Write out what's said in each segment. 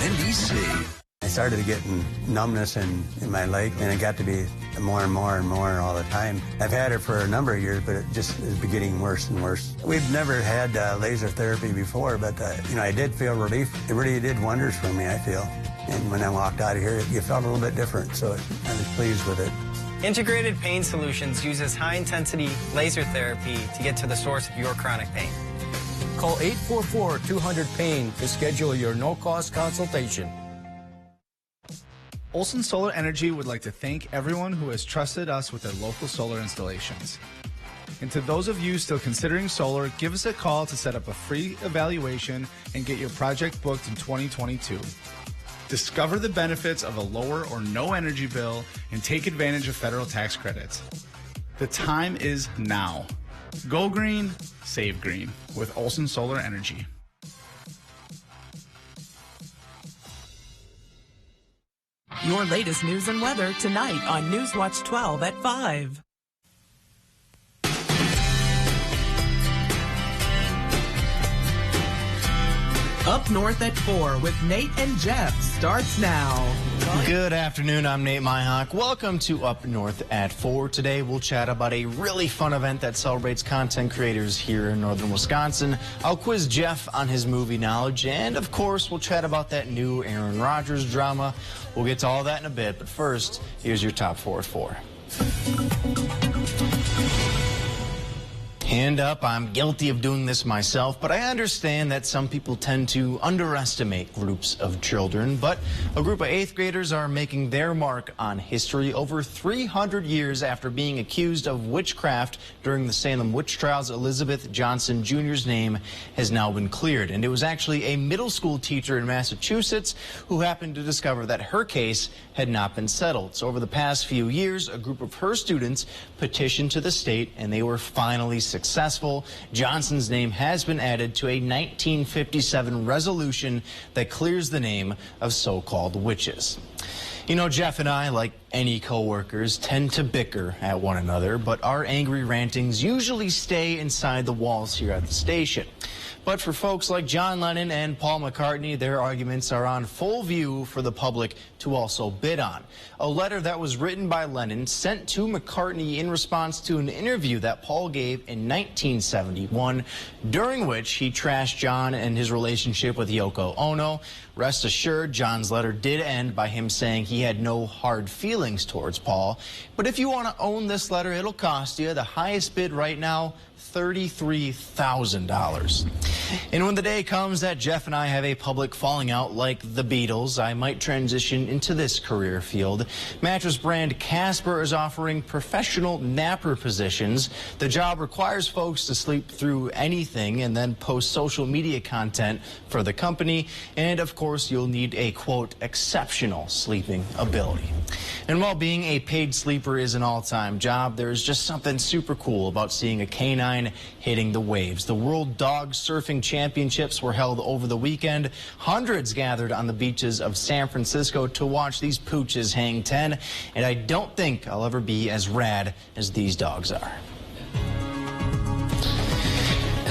NBC. I started getting numbness in my leg, and it got to be more and more and more all the time. I've had it for a number of years, but it just is getting worse and worse. We've never had laser therapy before, but I did feel relief. It really did wonders for me, I feel. And when I walked out of here, you felt a little bit different, so I was pleased with it. Integrated Pain Solutions uses high-intensity laser therapy to get to the source of your chronic pain. Call 844-200-PAIN to schedule your no-cost consultation. Olson Solar Energy would like to thank everyone who has trusted us with their local solar installations. And to those of you still considering solar, give us a call to set up a free evaluation and get your project booked in 2022. Discover the benefits of a lower or no energy bill and take advantage of federal tax credits. The time is now. Go green, save green with Olson Solar Energy. Your latest news and weather tonight on Newswatch 12 at 5. Up North at 4 with Nate and Jeff starts now. Good afternoon, I'm Nate Myhawk. Welcome to Up North at 4. Today we'll chat about a really fun event that celebrates content creators here in northern Wisconsin. I'll quiz Jeff on his movie knowledge, and of course we'll chat about that new Aaron Rodgers drama. We'll get to all that in a bit, but first, here's your top 4 at 4. Hand up, I'm guilty of doing this myself, but I understand that some people tend to underestimate groups of children. But a group of 8th graders are making their mark on history over 300 years after being accused of witchcraft during the Salem witch trials. Elizabeth Johnson Jr.'s name has now been cleared, and it was actually a middle school teacher in Massachusetts who happened to discover that her case had not been settled. So over the past few years, a group of her students petitioned to the state, and they were finally successful. Johnson's name has been added to a 1957 resolution that clears the name of so-called witches. You know, Jeff and I, like any coworkers, tend to bicker at one another, but our angry rantings usually stay inside the walls here at the station. But for folks like John Lennon and Paul McCartney, their arguments are on full view for the public to also bid on. A letter that was written by Lennon sent to McCartney in response to an interview that Paul gave in 1971, during which he trashed John and his relationship with Yoko Ono. Rest assured, John's letter did end by him saying he had no hard feelings towards Paul. But if you want to own this letter, it'll cost you the highest bid right now, $33,000. And when the day comes that Jeff and I have a public falling out like the Beatles, I might transition into this career field. Mattress brand Casper is offering professional napper positions. The job requires folks to sleep through anything and then post social media content for the company. And of course, you'll need a, quote, exceptional sleeping ability. And while being a paid sleeper is an all-time job, there's just something super cool about seeing a canine hitting the waves. The World Dog Surfing Championships were held over the weekend. Hundreds gathered on the beaches of San Francisco to watch these pooches hang 10, and I don't think I'll ever be as rad as these dogs are.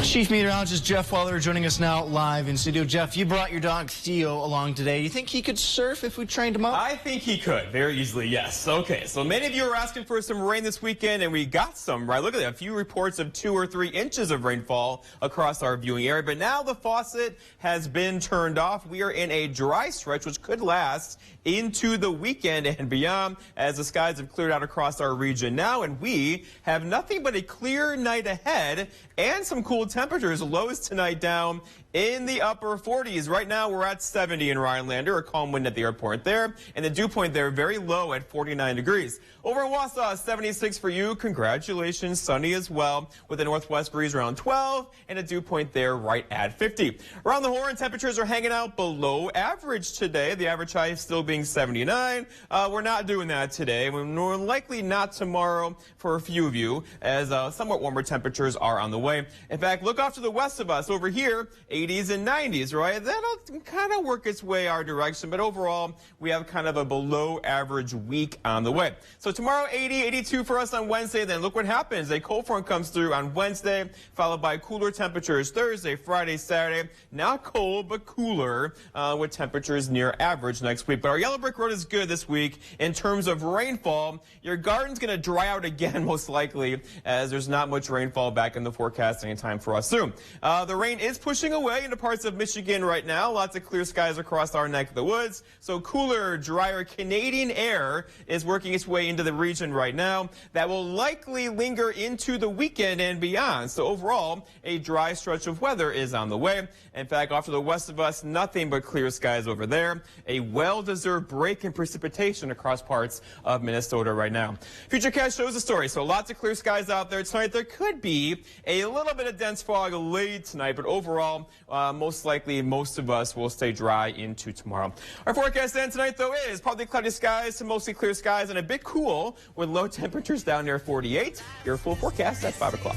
Chief Meteorologist Jeff Weller joining us now live in studio. Jeff, you brought your dog Theo along today. Do you think he could surf if we trained him up? I think he could, very easily, yes. Okay, so many of you are asking for some rain this weekend, and we got some, right? Look at that, a few reports of 2 or 3 inches of rainfall across our viewing area. But now the faucet has been turned off. We are in a dry stretch, which could last into the weekend and beyond as the skies have cleared out across our region now, and we have nothing but a clear night ahead and some cool temperatures. Lows tonight down in the upper 40s. Right now we're at 70 in Rhinelander, a calm wind at the airport there, and the dew point there very low at 49 degrees. Over in Wausau, 76 for you. Congratulations, sunny as well, with a northwest breeze around 12 and a dew point there right at 50. Around the Horn, temperatures are hanging out below average today. The average high is still being 79. We're not doing that today. We're likely not tomorrow for a few of you, as somewhat warmer temperatures are on the way. In fact, look off to the west of us over here, a 80s and 90s, right? That'll kind of work its way our direction, but overall, we have kind of a below average week on the way. So tomorrow, 80, 82 for us on Wednesday. Then look what happens. A cold front comes through on Wednesday, followed by cooler temperatures Thursday, Friday, Saturday. Not cold, but cooler with temperatures near average next week. But our yellow brick road is good this week in terms of rainfall. Your garden's going to dry out again, most likely, as there's not much rainfall back in the forecast anytime for us soon. The rain is pushing away into parts of Michigan right now. Lots of clear skies across our neck of the woods. So cooler, drier Canadian air is working its way into the region right now. That will likely linger into the weekend and beyond. So overall, a dry stretch of weather is on the way. In fact, off to the west of us, nothing but clear skies over there. A well-deserved break in precipitation across parts of Minnesota right now. Futurecast shows the story. So lots of clear skies out there tonight. There could be a little bit of dense fog late tonight, but overall, most likely most of us will stay dry into tomorrow. Our forecast then tonight, though, is partly cloudy skies to mostly clear skies and a bit cool with low temperatures down near 48. Your full forecast at 5 o'clock.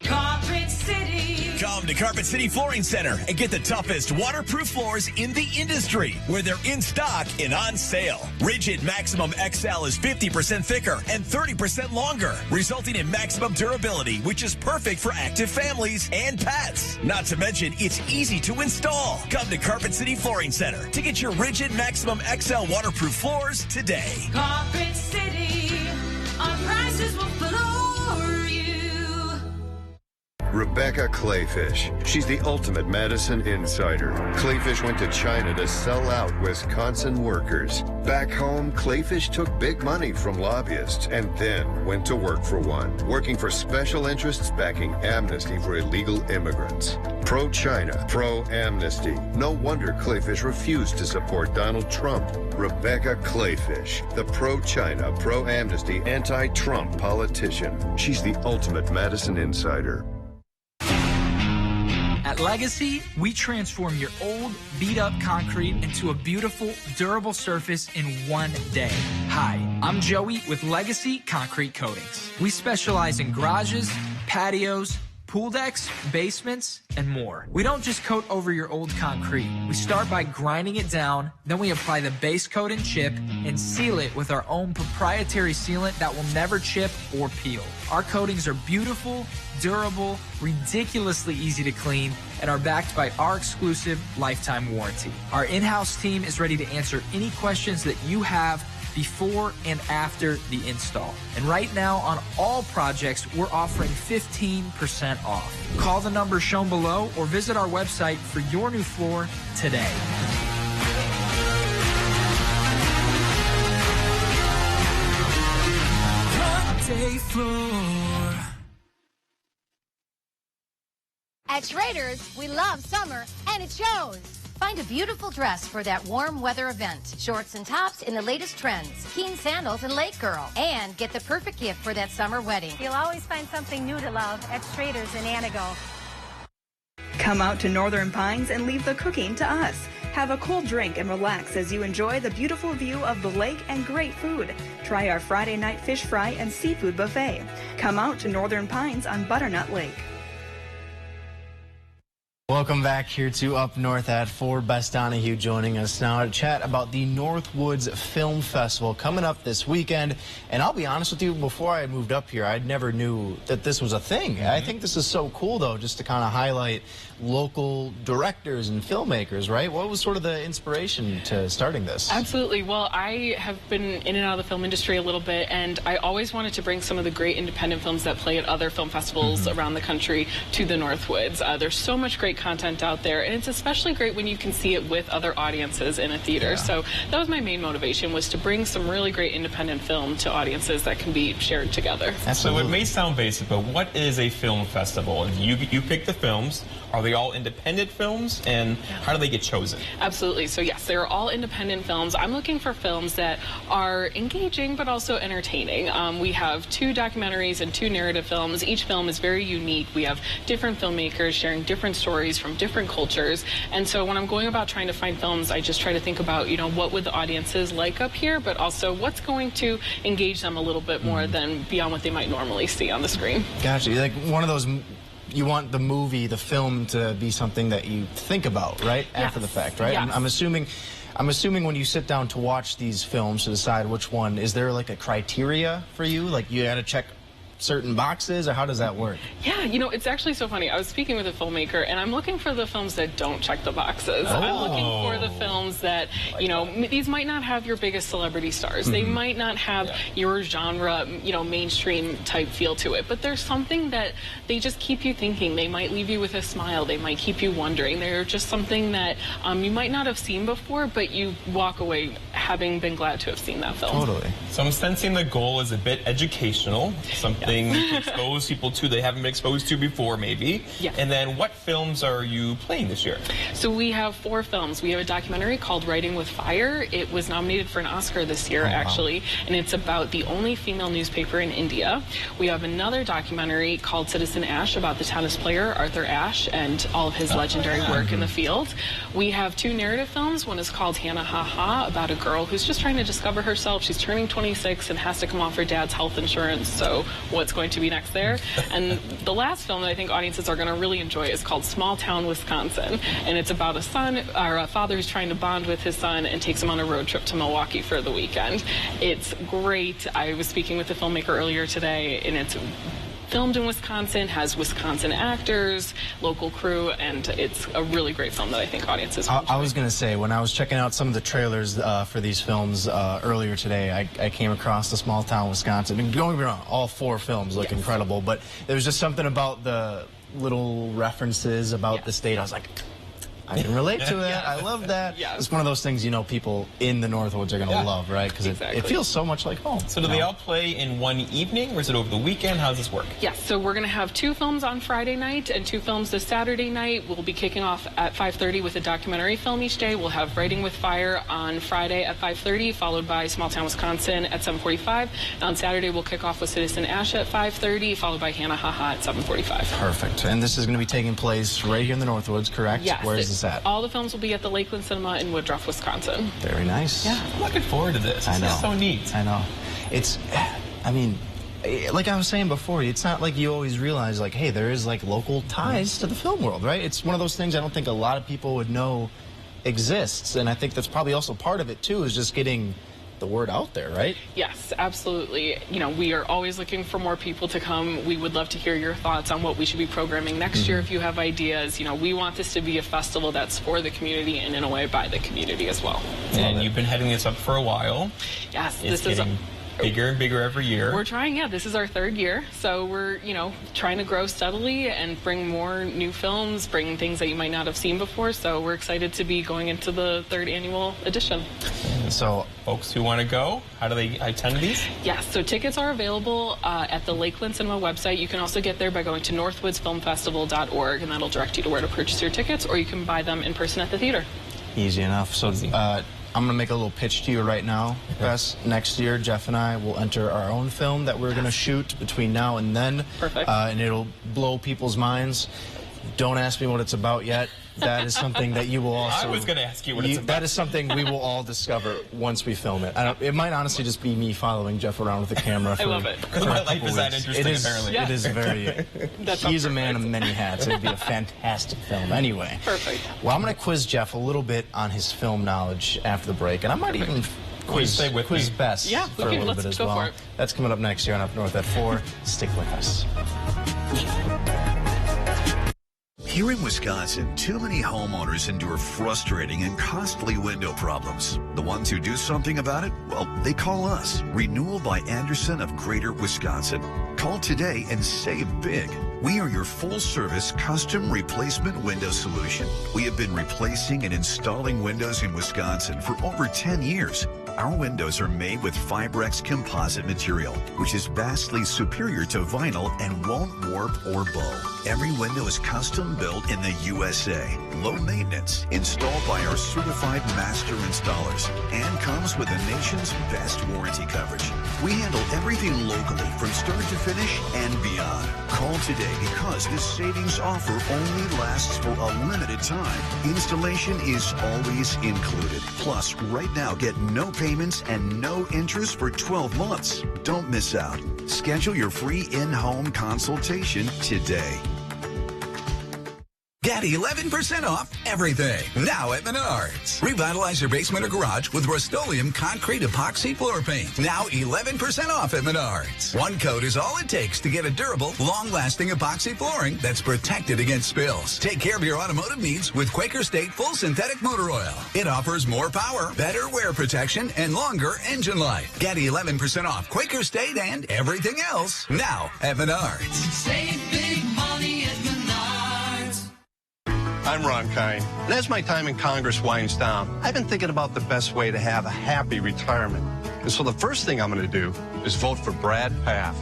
Carpet City. Come to Carpet City Flooring Center and get the toughest waterproof floors in the industry, where they're in stock and on sale. Rigid Maximum XL is 50% thicker and 30% longer, resulting in maximum durability, which is perfect for active families and pets. Not to mention, it's easy to install. Come to Carpet City Flooring Center to get your Rigid Maximum XL waterproof floors today. Carpet City. Our prices will floor you. Rebecca Clayfish. She's the ultimate Madison insider. Clayfish went to China to sell out Wisconsin workers. Back home, Clayfish took big money from lobbyists and then went to work for one, working for special interests backing amnesty for illegal immigrants. Pro-China, pro-amnesty. No wonder Clayfish refused to support Donald Trump. Rebecca Clayfish, the pro-China, pro-amnesty, anti-Trump politician. She's the ultimate Madison insider. At Legacy, we transform your old, beat-up concrete into a beautiful, durable surface in one day. Hi, I'm Joey with Legacy Concrete Coatings. We specialize in garages, patios, pool decks, basements, and more. We don't just coat over your old concrete. We start by grinding it down, then we apply the base coat and chip and seal it with our own proprietary sealant that will never chip or peel. Our coatings are beautiful, durable, ridiculously easy to clean, and are backed by our exclusive lifetime warranty. Our in-house team is ready to answer any questions that you have before and after the install. And right now on all projects, we're offering 15% off. Call the number shown below or visit our website for your new floor today. Day floor. At Schrader's, we love summer, and it shows. Find a beautiful dress for that warm weather event. Shorts and tops in the latest trends. Keen sandals and Lake Girl. And get the perfect gift for that summer wedding. You'll always find something new to love at Schrader's in Anago. Come out to Northern Pines and leave the cooking to us. Have a cold drink and relax as you enjoy the beautiful view of the lake and great food. Try our Friday night fish fry and seafood buffet. Come out to Northern Pines on Butternut Lake. Welcome back here to Up North at 4. Bess Donahue joining us now to chat about the Northwoods Film Festival coming up this weekend. And I'll be honest with you, before I moved up here, I never knew that this was a thing. I think this is so cool, though, just to kind of highlight local directors and filmmakers, right? What was sort of the inspiration to starting this? Absolutely. Well, I have been in and out of the film industry a little bit, and I always wanted to bring some of the great independent films that play at other film festivals around the country to the Northwoods. There's so much great content out there, and it's especially great when you can see it with other audiences in a theater. So that was my main motivation, was to bring some really great independent film to audiences that can be shared together. So it may sound basic, but what is a film festival? You pick the films. Are they all independent films, and how do they get chosen? Absolutely. So yes, they're all independent films. I'm looking for films that are engaging but also entertaining. We have 2 documentaries and 2 narrative films. Each film is very unique. We have different filmmakers sharing different stories stories from different cultures. And so when I'm going about trying to find films, I just try to think about, what would the audiences like up here, but also what's going to engage them a little bit more than beyond what they might normally see on the screen. Gotcha. Like one of those, you want the movie, the film to be something that you think about, right? Yes. After the fact, right? Yes. I'm assuming when you sit down to watch these films to decide which one, is there like a criteria for you? Like you got to check certain boxes, or how does that work? Yeah, it's actually so funny. I was speaking with a filmmaker, and I'm looking for the films that don't check the boxes. Oh. I'm looking for the films that, these might not have your biggest celebrity stars. They might not have your genre, mainstream type feel to it, but there's something that they just keep you thinking. They might leave you with a smile. They might keep you wondering. They're just something that you might not have seen before, but you walk away having been glad to have seen that film. Totally. So I'm sensing the goal is a bit educational, something to expose people to they haven't been exposed to before, maybe. Yeah. And then what films are you playing this year? So we have 4 films. We have a documentary called Writing with Fire. It was nominated for an Oscar this year, actually, and it's about the only female newspaper in India. We have another documentary called Citizen Ash about the tennis player Arthur Ashe and all of his legendary work in the field. We have 2 narrative films. One is called Hannah Ha Ha, about a girl who's just trying to discover herself. She's turning 26 and has to come off her dad's health insurance, so what's going to be next there? And the last film that I think audiences are going to really enjoy is called Small Town Wisconsin, and it's about a father who's trying to bond with his son and takes him on a road trip to Milwaukee for the weekend. It's great. I was speaking with a filmmaker earlier today, and it's filmed in Wisconsin, has Wisconsin actors, local crew, and it's a really great film that I think audiences will enjoy. I was going to say, when I was checking out some of the trailers for these films earlier today, I came across the Small Town Wisconsin. And don't get me wrong, all 4 films look incredible, but there was just something about the little references about the state. I was like, I can relate to it. I love that. It's one of those things, people in the Northwoods are going to love, right? Because it feels so much like home. So do they all play in one evening, or is it over the weekend? How does this work? Yes, so we're going to have 2 films on Friday night and 2 films this Saturday night. We'll be kicking off at 5:30 with a documentary film each day. We'll have Writing with Fire on Friday at 5:30, followed by Small Town Wisconsin at 7:45. And on Saturday, we'll kick off with Citizen Ash at 5:30, followed by Hannah Ha Ha at 7:45. Perfect. And this is going to be taking place right here in the Northwoods, correct? Yes. Where is this at? All the films will be at the Lakeland Cinema in Woodruff, Wisconsin. Very nice. Yeah. I'm looking forward to this. I know. This is so neat. I know. Like I was saying before, it's not like you always realize, like, hey, there is, like, local ties to the film world, right? It's one of those things I don't think a lot of people would know exists, and I think that's probably also part of it, too, is just getting the word out there, right? Yes, absolutely. We are always looking for more people to come. We would love to hear your thoughts on what we should be programming next year if you have ideas. We want this to be a festival that's for the community and in a way by the community as well. And you've been heading this up for a while. Yes, this is bigger and bigger every year. We're trying, this is our 3rd year. So we're, trying to grow steadily and bring more new films, bring things that you might not have seen before. So we're excited to be going into the 3rd annual edition. So folks who want to go, how do they attend these? Yes, so tickets are available at the Lakeland Cinema website. You can also get there by going to northwoodsfilmfestival.org, and that'll direct you to where to purchase your tickets, or you can buy them in person at the theater. Easy enough. So I'm going to make a little pitch to you right now, Bess. Next year, Jeff and I will enter our own film that we're going to shoot between now and then. Perfect. And it'll blow people's minds. Don't ask me what it's about yet. That is something that you will also... I was going to ask you what it's about. That is something we will all discover once we film it. It might honestly just be me following Jeff around with the camera. I love it. Because my life is that interesting, apparently. It is very... He's a man of many hats. It would be a fantastic film. Anyway. Perfect. Well, I'm going to quiz Jeff a little bit on his film knowledge after the break, and I might even quiz Bess for a little bit as well. That's coming up next year on Up North at 4. Stick with us. Here in Wisconsin, too many homeowners endure frustrating and costly window problems. The ones who do something about it, well, they call us, Renewal by Anderson of Greater Wisconsin. Call today and save big. We are your full-service custom replacement window solution. We have been replacing and installing windows in Wisconsin for over 10 years. Our windows are made with Fibrex composite material, which is vastly superior to vinyl and won't warp or bow. Every window is custom built in the USA, low maintenance, installed by our certified master installers, and comes with the nation's best warranty coverage. We handle everything locally from start to finish and beyond. Call today because this savings offer only lasts for a limited time. Installation is always included. Plus, right now, get no payments and no interest for 12 months. Don't miss out. Schedule your free in-home consultation today. Get 11% off everything now at Menards. Revitalize your basement or garage with Rust-Oleum Concrete Epoxy Floor Paint. Now 11% off at Menards. One coat is all it takes to get a durable, long-lasting epoxy flooring that's protected against spills. Take care of your automotive needs with Quaker State Full Synthetic Motor Oil. It offers more power, better wear protection, and longer engine life. Get 11% off Quaker State and everything else now at Menards. Save big money at Menards. I'm Ron Kine, and as my time in Congress winds down, I've been thinking about the best way to have a happy retirement. And so the first thing I'm going to do is vote for Brad Paff.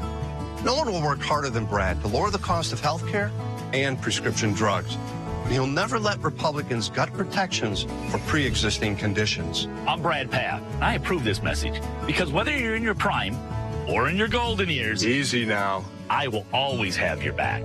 No one will work harder than Brad to lower the cost of health care and prescription drugs. And he'll never let Republicans gut protections for pre-existing conditions. I'm Brad Paff, and I approve this message because whether you're in your prime or in your golden years, easy now, I will always have your back.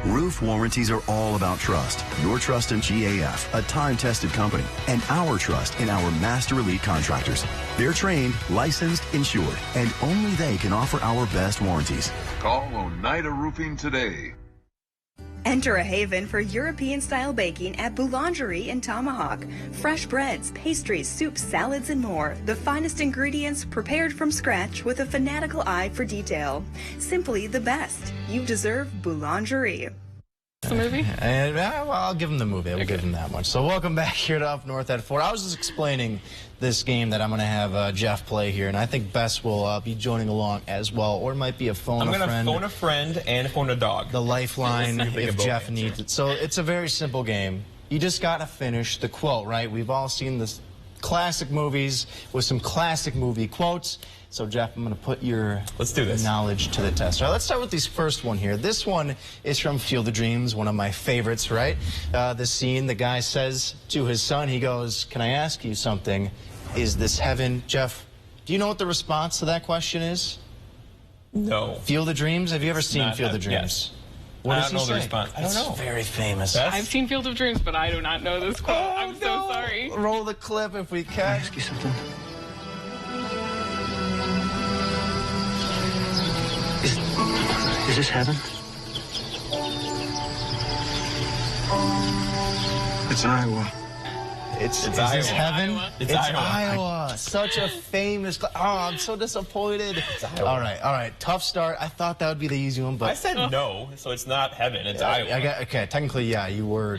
Roof warranties are all about trust. Your trust in GAF, a time-tested company, and our trust in our Master Elite contractors. They're trained, licensed, insured, and only they can offer our best warranties. Call Oneida Roofing today. Enter a haven for European-style baking at Boulangerie in Tomahawk. Fresh breads, pastries, soups, salads, and more. The finest ingredients prepared from scratch with a fanatical eye for detail. Simply the best. You deserve Boulangerie. The movie? And, well, I'll give him the movie. We'll give him that much. So welcome back here to Up North at 4. I was just explaining this game that I'm going to have Jeff play here, and I think Bess will be joining along as well, or it might be a phone a friend. I'm going to phone a friend and phone a dog. The lifeline if Jeff needs it. So it's a very simple game. You just got to finish the quote, right? We've all seen this classic movies with some classic movie quotes. So, Jeff, I'm going to put your knowledge to the test. All right, let's start with this first one here. This one is from Field of Dreams, one of my favorites, right? The scene, the guy says to his son, he goes, "Can I ask you something? Is this heaven?" Jeff, do you know what the response to that question is? No. Field of Dreams? Have you ever seen Field of Dreams? Yes. What I does don't know he say? the response. I don't know. It's very famous. I've seen Field of Dreams, but I do not know this quote. I'm so sorry. Roll the clip if we can. Can I ask you something? Is this heaven? It's Iowa. Is Iowa. this heaven? It's Iowa. Such a famous. Oh, I'm so disappointed. All right. Tough start. I thought that would be the easy one, but I said no, so it's not heaven. It's Iowa. Okay, technically, yeah, you were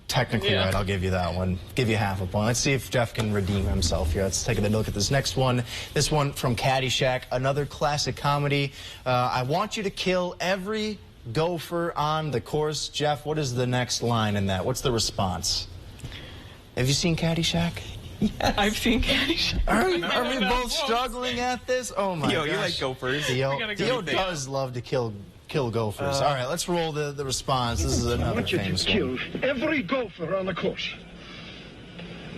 technically right. I'll give you that one. Give you half a point. Let's see if Jeff can redeem himself here. Let's take a look at this next one. This one from Caddyshack, another classic comedy. I want you to kill every gopher on the course. Jeff, what is the next line in that? What's the response? Have you seen Caddyshack? Yes. I've seen Caddyshack. Are we both struggling at this? Oh my gosh. You like gophers. Theo does love to kill gophers. All right, let's roll the response. This is another famous one. I want you to kill every gopher on the course.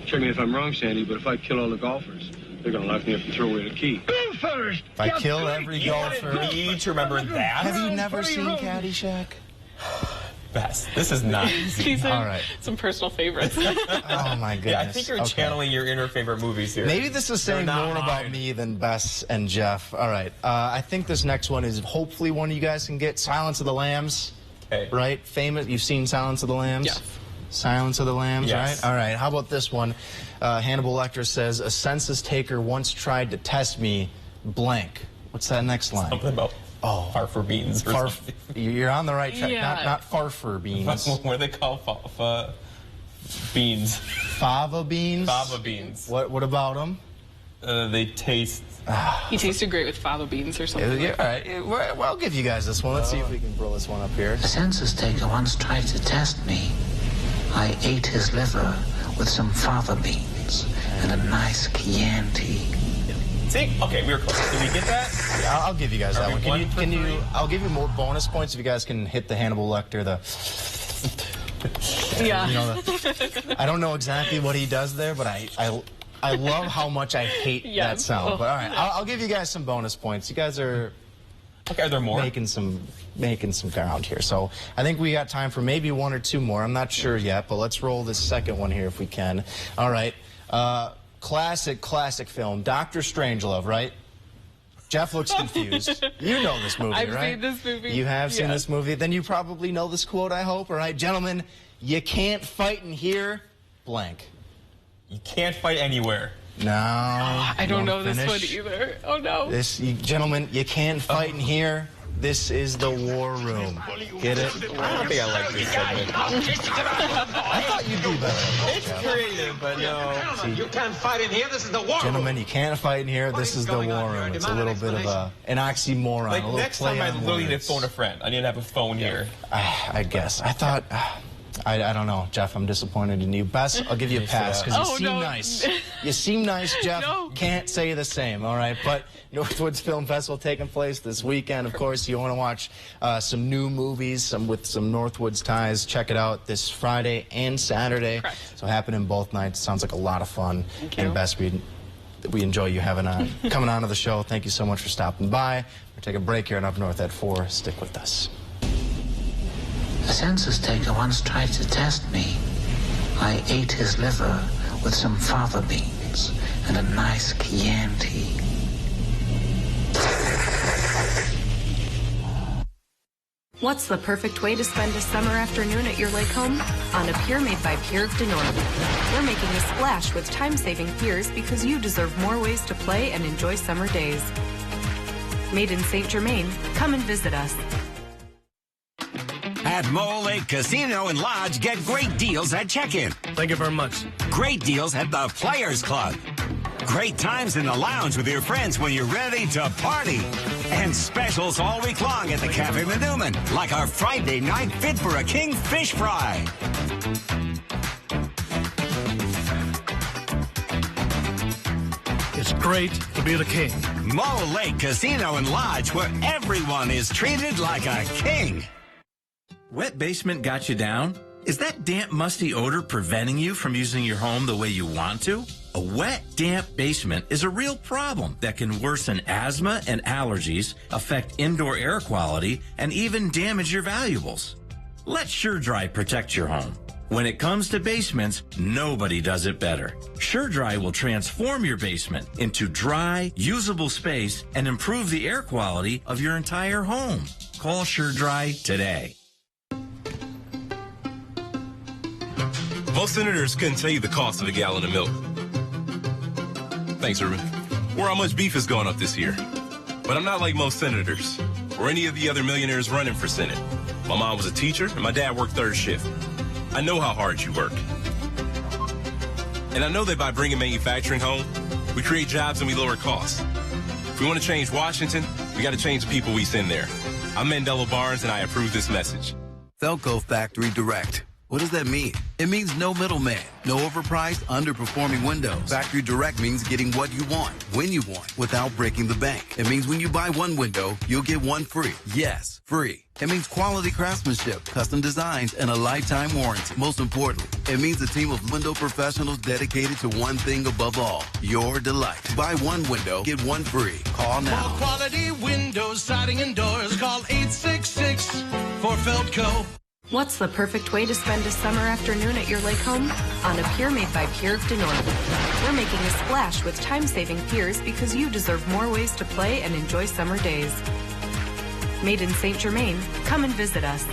Check me if I'm wrong, Sandy, but if I kill all the golfers, they're going to lock me up and throw away the key. Gophers! If I kill every golfer... You need to remember that. Have you never seen Caddyshack? Best. This is not easy. These are All right. some personal favorites. Oh, my goodness. Yeah, I think you're channeling your inner favorite movies here. Maybe this is saying more about me than Bess and Jeff. All right. I think this next one is hopefully one of you guys can get. Silence of the Lambs. Okay. Right? Famous. You've seen Silence of the Lambs? Yes. Silence of the Lambs, Yes. right? All right. How about this one? Hannibal Lecter says, "A census taker once tried to test me, blank." What's that next line? Something about farfer beans. Or something. You're on the right track. Yeah. Not farfer beans. What do they call beans? Fava beans? Fava beans. What about them? They taste... He tasted great with fava beans or something. Yeah, all right. Well, I'll give you guys this one. Let's see if we can roll this one up here. A census taker once tried to test me. I ate his liver with some fava beans and a nice Chianti. See? Okay, we were close. Did we get that? Yeah, I'll give you guys that one. Can you? I'll give you more bonus points if you guys can hit the Hannibal Lecter. Yeah. You know, I don't know exactly what he does there, but I love how much I hate that sound. But all right, I'll give you guys some bonus points. You guys are are there more? making some ground here. So I think we got time for maybe one or two more. I'm not sure yet, but let's roll this second one here if we can. All right. Classic film, Dr. Strangelove, right? Jeff looks confused. You know this movie, right? I've seen this movie. You have seen this movie. Then you probably know this quote, I hope. All right, gentlemen, you can't fight in here, blank. You can't fight anywhere. No. I don't know this one either. Oh, no. Gentlemen, you can't fight in here. This is the war room. Get it? I don't think I like this segment. I thought you'd do better. It's creative, but no. You can't fight in here. This is the war room. Gentlemen, you can't fight in here. This is the war room. It's a little bit of an oxymoron. Like, a little next play time I on literally need to words. phone a friend. I need to have a phone here. I guess. I thought... I don't know, Jeff. I'm disappointed in you. Bess, I'll give you a pass because you seem nice. You seem nice, Jeff. No. Can't say the same, all right? But Northwoods Film Festival taking place this weekend. Of course, you want to watch some new movies with some Northwoods ties. Check it out this Friday and Saturday. Correct. So happening both nights. Sounds like a lot of fun. Thank you. And Bess, we enjoy you coming on to the show. Thank you so much for stopping by. We'll take a break here and Up North at 4. Stick with us. A census taker once tried to test me. I ate his liver with some fava beans and a nice Chianti. What's the perfect way to spend a summer afternoon at your lake home? On a pier made by Pier of the North. We're making a splash with time-saving piers because you deserve more ways to play and enjoy summer days. Made in St. Germain, come and visit us. At Mole Lake Casino and Lodge, get great deals at check-in. Thank you very much. Great deals at the Players Club. Great times in the lounge with your friends when you're ready to party. And specials all week long at the Cafe Manuman, like our Friday night Fit for a King fish fry. It's great to be the king. Mole Lake Casino and Lodge, where everyone is treated like a king. Wet basement got you down? Is that damp, musty odor preventing you from using your home the way you want to? A wet, damp basement is a real problem that can worsen asthma and allergies, affect indoor air quality, and even damage your valuables. Let SureDry protect your home. When it comes to basements, nobody does it better. SureDry will transform your basement into dry, usable space and improve the air quality of your entire home. Call SureDry today. Most senators couldn't tell you the cost of a gallon of milk. Thanks, Ruben. Or how much beef has gone up this year. But I'm not like most senators or any of the other millionaires running for Senate. My mom was a teacher and my dad worked third shift. I know how hard you work. And I know that by bringing manufacturing home, we create jobs and we lower costs. If we want to change Washington, we got to change the people we send there. I'm Mandela Barnes and I approve this message. Felco Factory Direct. What does that mean? It means no middleman, no overpriced, underperforming windows. Factory Direct means getting what you want, when you want, without breaking the bank. It means when you buy one window, you'll get one free. Yes, free. It means quality craftsmanship, custom designs, and a lifetime warranty. Most importantly, it means a team of window professionals dedicated to one thing above all, your delight. Buy one window, get one free. Call now. For quality windows, siding, and doors, call 866 for Felco. What's the perfect way to spend a summer afternoon at your lake home? On a pier made by Pier of the North. We're making a splash with time-saving piers because you deserve more ways to play and enjoy summer days. Made in St. Germain, come and visit us.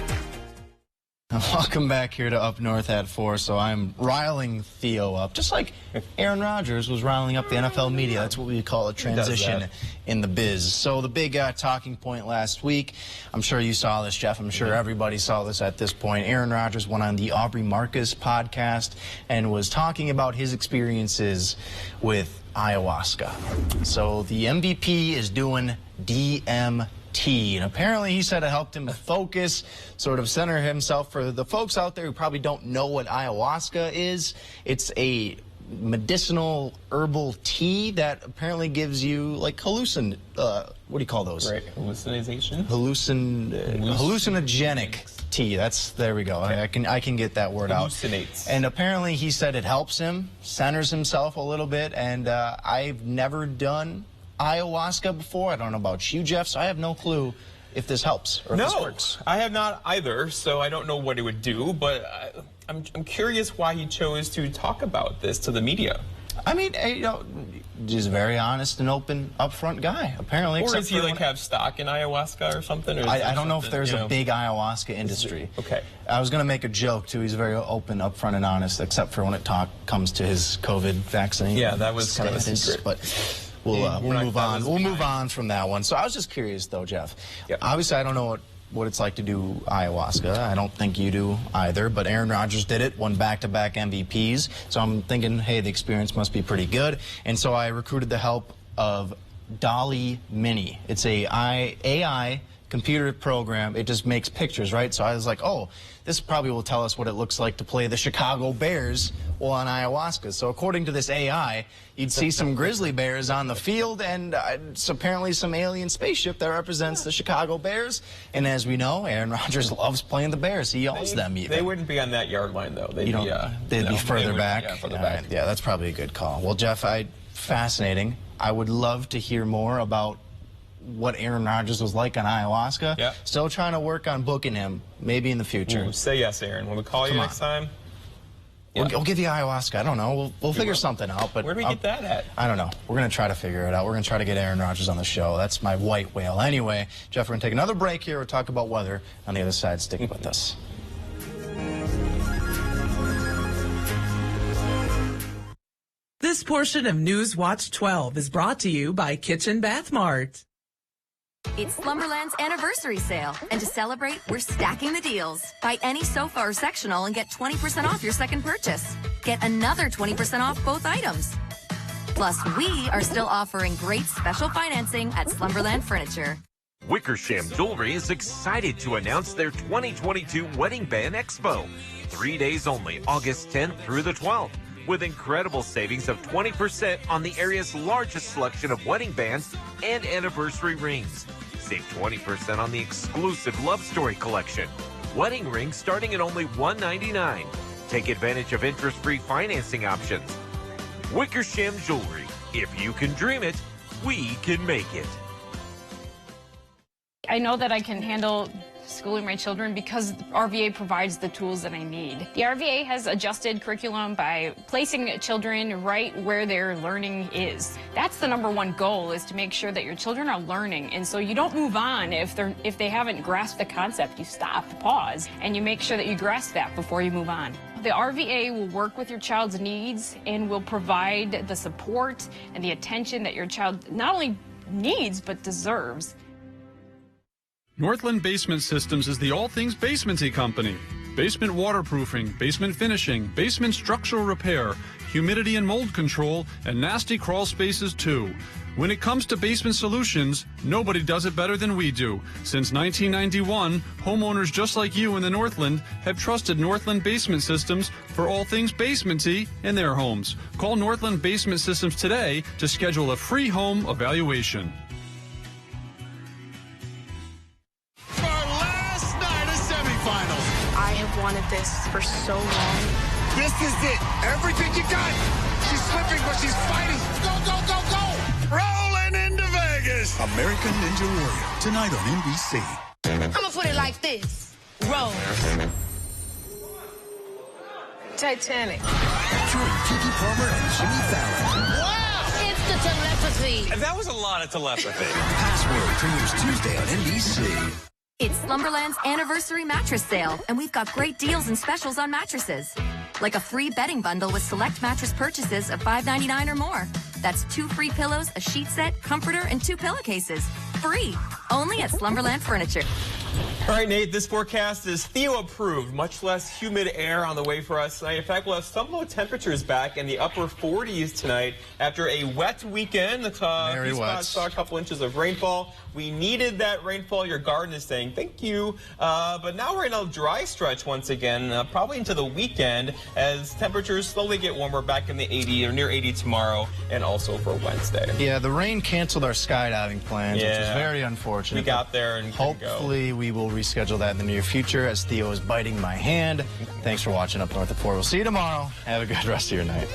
Welcome back here to Up North at 4. So I'm riling Theo up, just like Aaron Rodgers was riling up the NFL media. That's what we call a transition in the biz. So the big talking point last week, I'm sure you saw this, Jeff. I'm sure everybody saw this at this point. Aaron Rodgers went on the Aubrey Marcus podcast and was talking about his experiences with ayahuasca. So the MVP is doing DMT. tea, and apparently he said it helped him focus, sort of center himself. For the folks out there who probably don't know what ayahuasca is, it's a medicinal herbal tea that apparently gives you like what do you call those? Right, hallucination? Hallucinogenic tea. There we go. I can get that word out. Hallucinates. And apparently he said it helps him, centers himself a little bit, and I've never done ayahuasca before. I don't know about you, Jeff, so I have no clue if this helps or if this works. I have not either, so I don't know what it would do, but I'm curious why he chose to talk about this to the media. I mean, just a very honest and open, upfront guy, apparently. Or does he have stock in ayahuasca or something? Or I don't know if there's a big ayahuasca industry. Okay. I was going to make a joke, too. He's very open, upfront, and honest, except for when it comes to his COVID vaccine. Yeah, that was kind of a secret. But we'll move on. We'll move on from that one. So I was just curious, though, Jeff. Yep. Obviously, I don't know what it's like to do ayahuasca. I don't think you do either, but Aaron Rodgers did it, won back-to-back MVPs. So I'm thinking, hey, the experience must be pretty good. And so I recruited the help of Dolly Mini. It's a AI computer program. It just makes pictures, right? So I was like, oh, this probably will tell us what it looks like to play the Chicago Bears while on ayahuasca. So according to this AI, you'd see some grizzly bears on the field and it's apparently some alien spaceship that represents the Chicago Bears. And as we know, Aaron Rodgers loves playing the Bears. He owns them even. They wouldn't be on that yard line, though. They'd be further back. Yeah, further back. Yeah, that's probably a good call. Well, Jeff, fascinating. I would love to hear more about what Aaron Rodgers was like on ayahuasca. Yeah. Still trying to work on booking him, maybe in the future. Ooh, say yes, Aaron. When we call you next time? Yeah. We'll give you ayahuasca. I don't know. We'll figure something out. But where do we get that at? I don't know. We're going to try to figure it out. We're going to try to get Aaron Rodgers on the show. That's my white whale. Anyway, Jeff, we're going to take another break here. We'll talk about weather on the other side. Stick with us. This portion of News Watch 12 is brought to you by Kitchen Bath Mart. It's Slumberland's anniversary sale, and to celebrate, we're stacking the deals. Buy any sofa or sectional and get 20% off your second purchase. Get another 20% off both items. Plus, we are still offering great special financing at Slumberland Furniture. Wickersham Jewelry is excited to announce their 2022 Wedding Band Expo. 3 days only, August 10th through the 12th. With incredible savings of 20% on the area's largest selection of wedding bands and anniversary rings. Save 20% on the exclusive Love Story collection. Wedding rings starting at only $199. Take advantage of interest-free financing options. Wickersham Jewelry. If you can dream it, we can make it. I know that I can handle schooling my children because RVA provides the tools that I need. The RVA has adjusted curriculum by placing children right where their learning is. That's the #1 goal, is to make sure that your children are learning, and so you don't move on if they haven't grasped the concept. You stop, pause, and you make sure that you grasp that before you move on. The RVA will work with your child's needs and will provide the support and the attention that your child not only needs but deserves. Northland Basement Systems is the all things basementy company. Basement waterproofing, basement finishing, basement structural repair, humidity and mold control, and nasty crawl spaces too. When it comes to basement solutions, nobody does it better than we do. Since 1991, homeowners just like you in the Northland have trusted Northland Basement Systems for all things basementy in their homes. Call Northland Basement Systems today to schedule a free home evaluation. I have wanted this for so long. This is it. Everything you got. She's slipping, but she's fighting. Go, go, go, go. Rolling into Vegas. American Ninja Warrior, tonight on NBC. I'm going to put it like this. Roll. Titanic. Featuring Kiki Palmer and Jimmy Fallon. Wow. It's the telepathy. And that was a lot of telepathy. Password premieres Tuesday on NBC. It's Slumberland's anniversary mattress sale, and we've got great deals and specials on mattresses. Like a free bedding bundle with select mattress purchases of $5.99 or more. That's 2 free pillows, a sheet set, comforter, and 2 pillowcases. Free. Only at Slumberland Furniture. All right, Nate, this forecast is Theo approved. Much less humid air on the way for us tonight. In fact, we'll have some low temperatures back in the upper 40s tonight after a wet weekend. Very wet. Saw a couple inches of rainfall. We needed that rainfall. Your garden is saying thank you. But now we're in a dry stretch once again, probably into the weekend as temperatures slowly get warmer back in the 80 or near 80 tomorrow and also for Wednesday. Yeah, the rain canceled our skydiving plans, which is very unfortunate. We got there and hopefully we will reschedule that in the near future as Theo is biting my hand. Thanks for watching Up North at 4. We'll see you tomorrow. Have a good rest of your night.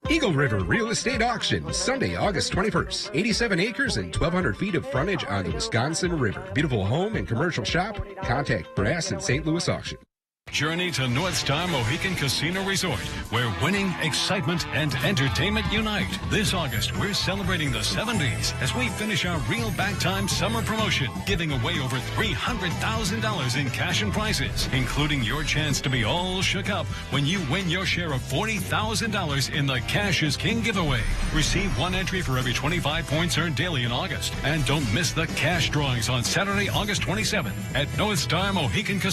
Eagle River Real Estate Auction, Sunday, August 21st. 87 acres and 1,200 feet of frontage on the Wisconsin River. Beautiful home and commercial shop. Contact Brass and St. Louis Auction. Journey to North Star Mohican Casino Resort, where winning, excitement, and entertainment unite. This August, we're celebrating the 70s as we finish our Real Back Time summer promotion, giving away over $300,000 in cash and prizes, including your chance to be all shook up when you win your share of $40,000 in the Cash is King giveaway. Receive one entry for every 25 points earned daily in August. And don't miss the cash drawings on Saturday, August 27th at North Star Mohican Casino.